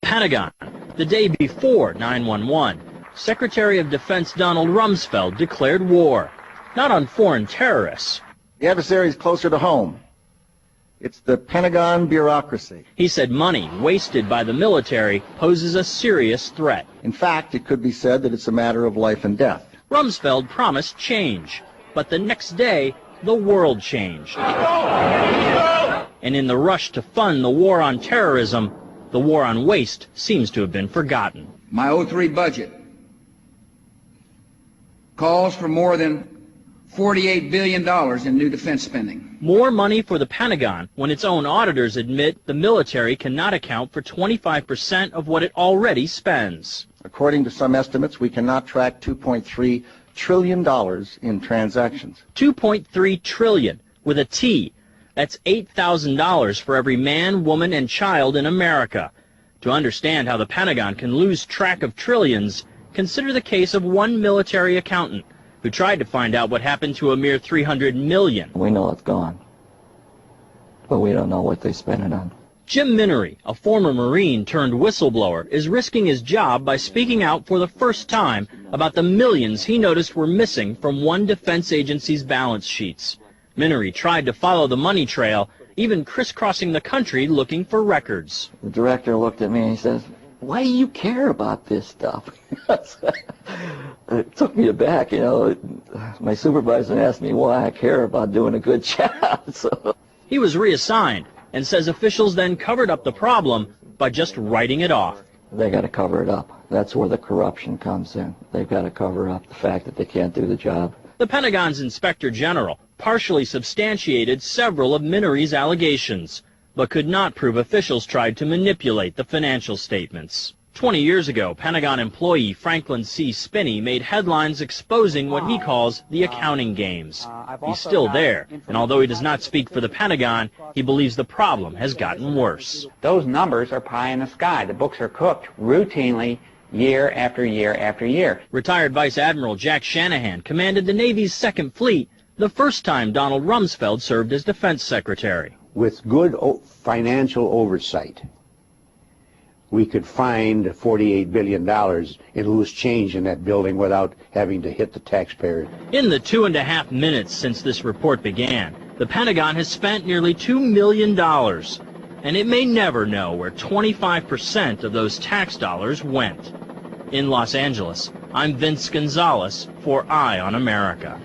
Pentagon. The day before 9/11, Secretary of Defense Donald Rumsfeld declared war, not on foreign terrorists. The adversary is closer to home. It's the Pentagon bureaucracy. He said money wasted by the military poses a serious threat. In fact, it could be said that it's a matter of life and death. Rumsfeld promised change, but the next day, the world changed. And in the rush to fund the war on terrorism, the war on waste seems to have been forgotten. My 03 budget calls for more than $48 billion in new defense spending. More money for the Pentagon when its own auditors admit the military cannot account for 25% of what it already spends. According to some estimates, we cannot track $2.3 trillion in transactions. $2.3 trillion with a T. That's $8,000 for every man, woman, and child in America. To understand how the Pentagon can lose track of trillions, consider the case of one military accountant who tried to find out what happened to a mere $300 million. We know it's gone, but we don't know what they spent it on. Jim Minery, a former Marine turned whistleblower, is risking his job by speaking out for the first time about the millions he noticed were missing from one defense agency's balance sheets. Minery tried to follow the money trail, even crisscrossing the country looking for records. The director looked at me and he says, "Why do you care about this stuff?" It took me aback, you know. My supervisor asked me why I care about doing a good job. So he was reassigned and says officials then covered up the problem by just writing it off. They got to cover it up. That's where the corruption comes in. They've got to cover up the fact that they can't do the job. The Pentagon's Inspector General partially substantiated several of Minery's allegations, but could not prove officials tried to manipulate the financial statements. 20 years ago, Pentagon employee Franklin C. Spinney made headlines exposing what he calls the accounting games. He's still there, and although he does not speak for the Pentagon, he believes the problem has gotten worse. Those numbers are pie in the sky. The books are cooked routinely year after year after year. Retired Vice Admiral Jack Shanahan commanded the Navy's Second Fleet the first time Donald Rumsfeld served as Defense Secretary. With good financial oversight, we could find $48 billion in loose change in that building without having to hit the taxpayer. In the 2.5 minutes since this report began, the Pentagon has spent nearly $2 million, and it may never know where 25% of those tax dollars went. In Los Angeles, I'm Vince Gonzalez for Eye on America.